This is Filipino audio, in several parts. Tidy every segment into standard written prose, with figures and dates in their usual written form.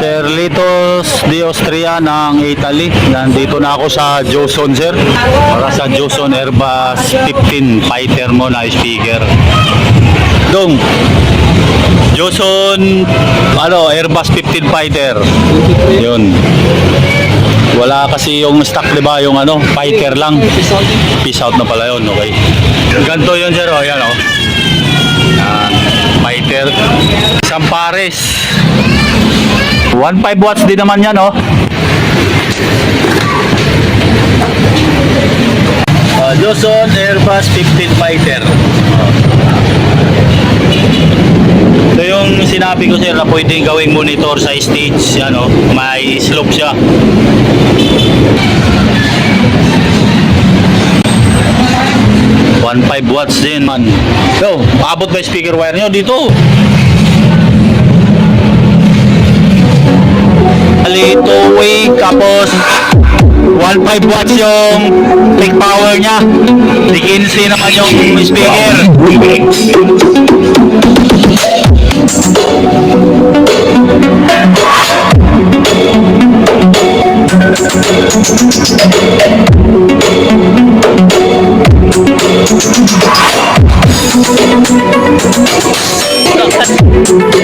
Serlitos de Austria ng Italy. Nandito na ako sa Joson, sir. Para sa Joson Airbus 15 fighter mo na speaker. Dong. Joson Airbus 15 fighter. Yun. Wala kasi yung stock, 'di ba? Yung fighter lang. Peace out na pala 'yon, okay. Ganto 'yon, sir. Ayan, oh. Fighter isang pares 1.5 watts din naman yan, oh. Joson Airbus 15 fighter. Ito yung sinabi ko, sir, na pwedeng gawing monitor sa stage. Yan, oh. May slope siya. $1.5 watts din, man. So, paabot ba yung speaker wire nyo dito? Two-way, tapos 1.5 watts yung peak power nya. 15 naman yung speaker.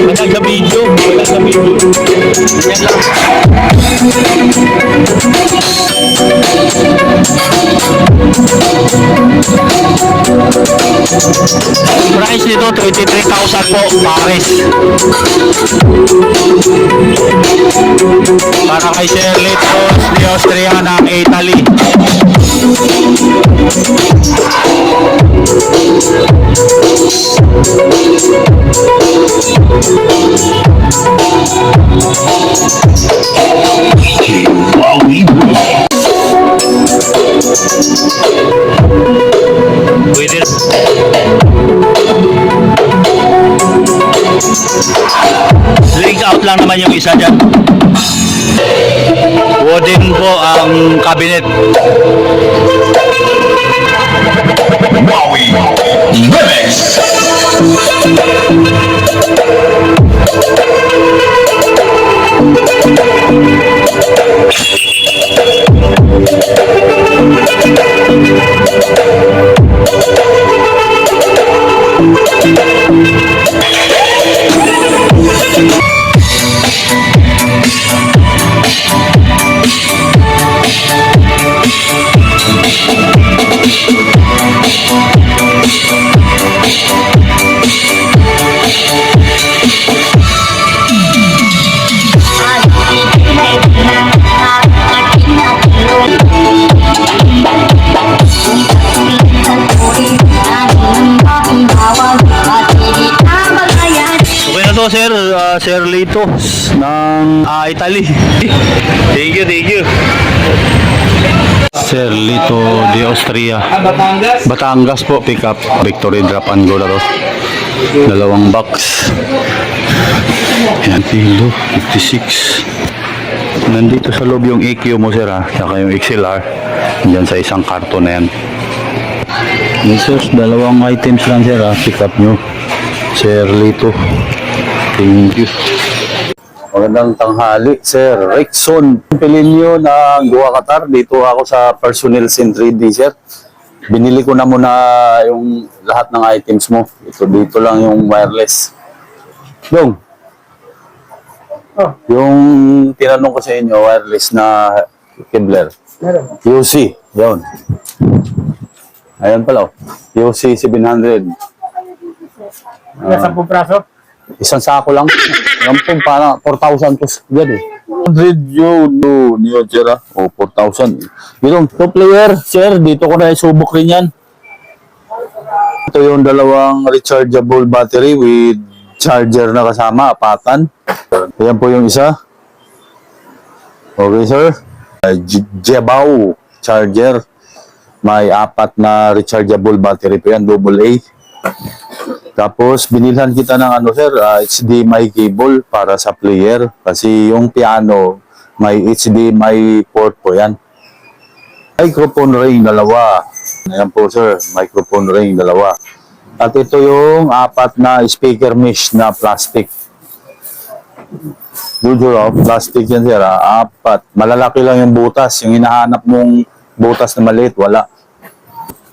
Walang sa video. Yan lang. Price nito 23,000 po, pares. Para kay Serlitos de Austria ng Italy. Pwede link out lang naman yung isa dyan. Wooden po ang cabinet. Wowie Remix. Sir, Serlitos ng Italy. Thank you. Serlito de Austria. Batangas po, pick up. Victory drop and go na to. 2 box. Ayan, pilo, 56. Nandito sa loob yung EQ mo, sir, ha? Saka yung XLR. Diyan sa isang karton na yan. Yes, sir, 2 items lang, sir, ha? Pick up nyo. Serlito. Thank you. Magandang tanghali, Sir Rickson Pelinio ng Goa, Qatar. Dito ako sa Personnel Scene 3D, sir. Binili ko na muna yung lahat ng items mo. Dito lang yung wireless. Dong. Yung tinanong ko sa inyo, wireless na Kevlar. UC. Yun. Ayan pala. UC 700. 10 praso? Isang sako lang. Yung para 4,000 to. Yan eh. 100 yun. Yun, sir. O, 4,000. Yung 2 player, sir. Dito ko na isubok rin yan. Ito yung 2 rechargeable battery with charger na kasama. Apatan. Ayan po yung isa. Okay, sir. Jebao charger. May 4 na rechargeable battery po yan. AA. Tapos, binilhan kita ng sir, HDMI cable para sa player. Kasi yung piano, may HDMI port po yan. Microphone ring, 2. Ayan po, sir. Microphone ring, 2. At ito yung 4 na speaker mesh na plastic. Good sir, plastic yan sir, 4. Malalaki lang yung butas. Yung hinahanap mong butas na maliit, wala.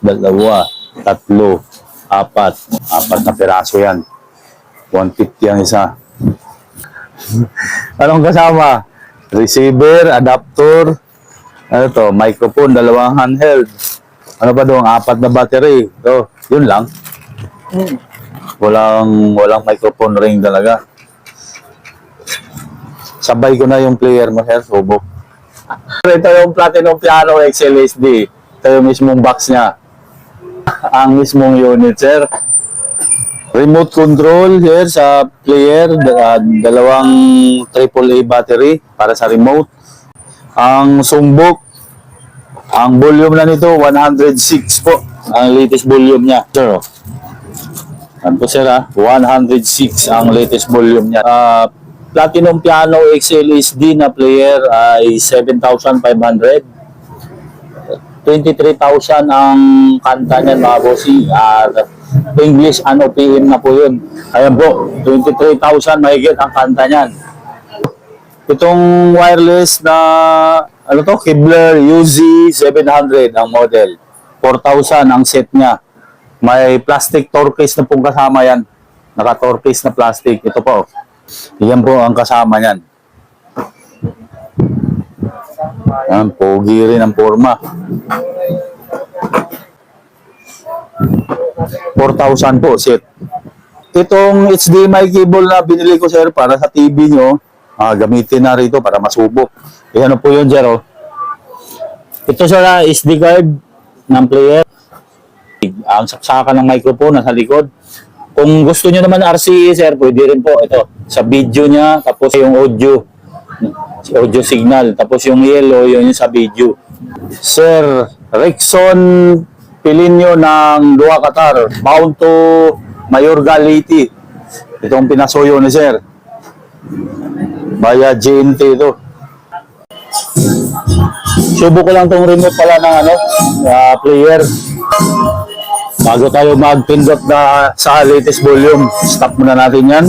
2, 3, 4 na piraso yan. 150 ang isa. Anong kasama? Receiver, adapter, ano to, microphone, 2 handheld. Ano ba doon? 4 na battery. So, yun lang. Walang microphone ring talaga. Sabay ko na yung player mo, sir. Subok. Ito yung Platinum Piano XLSD. Ito yung mismong box niya. Ang mismong unit, sir. Remote control, sir, sa player. 2 AAA battery para sa remote. Ang sumbok, ang volume na nito, 106 po. Ang latest volume niya. Sir, ano po, sir, 106 ang latest volume niya. Platinum Piano XLSD na player ay 7,500. 23,000 ang kanta niyan, mga bossy. English ano PM na po yun. Ayan po, 23,000 mahigit ang kanta niyan. Itong wireless na ano to, Kibler UZ700 ang model. 4,000 ang set niya. May plastic torques na pong kasama yan. Naka-torques na plastic. Ito po. Yan po ang kasama niyan. Yan, pogi rin ang forma. 4,000 po set. Itong HDMI cable na binili ko, sir, para sa TV nyo, gamitin na rito para masubok. Ano po yun, sir, oh. Ito, sir, SD card ng player. Ang saksakan ng microphone nasa likod. Kung gusto nyo naman RCA, sir, pwede rin po. Ito, sa video niya, tapos yung audio signal, tapos yung yellow, yun yung sa video. Sir, Rexon Pilinyo ng Dua Qatar, bound to Mayorga Leyte. Itong pinasuyo ni sir. Via GNT ito. Subo ko lang tong remote pala ng player. Bago tayo magpindot na sa latest volume, stop muna natin yan.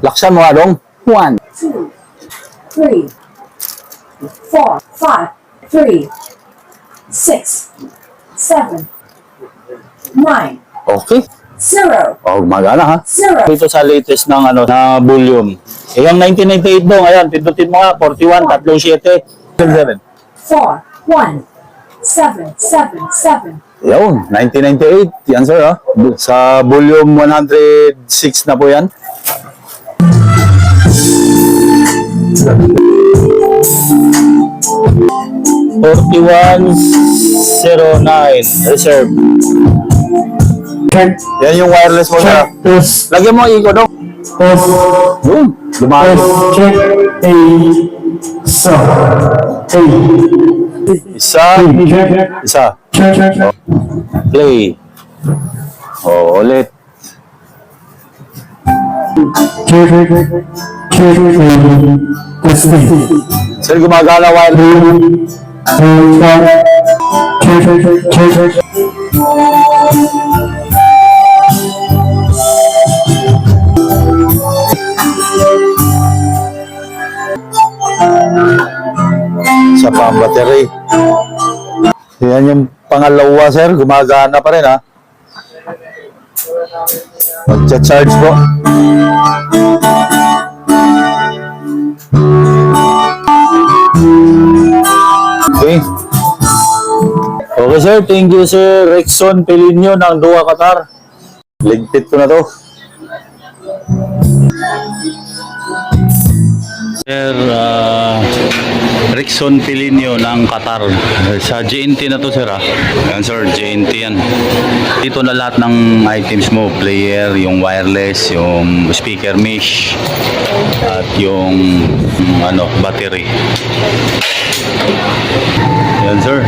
Laksan mo, Adong. 1, 2, 3, 4, 5, 3, 6, 7, 9, Okay. 0, Oh, magana ha. 0. Dito sa latest ng na volume. Yung 1998 dong, ayan, pindutin mo nga, 41, 37, 7. 4, 1, 7, 7, 7. Yun, 1998. Yan, sir, ha? Sa volume 106 na po yan. $4109 reserve. Yan yung wireless mo na. Lagyan mo iko dong. Yun, lumaki. Isa. Play. Ulit. Sir, gumagana wireless. Sa pang battery. Yan yung pangalawa, sir. Gumagana pa rin, ha? Magcha-charge po. Okay. Okay, sir. Thank you, sir. Rexon Pilinyo ng Dua Qatar. Ligpit ko na to. Sir, Rexon Pilinyo ng Qatar. Sa GNT na to, sir, ha? Yan, sir, GNT yan. Dito na lahat ng items mo. Player, yung wireless, yung speaker mesh, at yung battery. Yan, sir.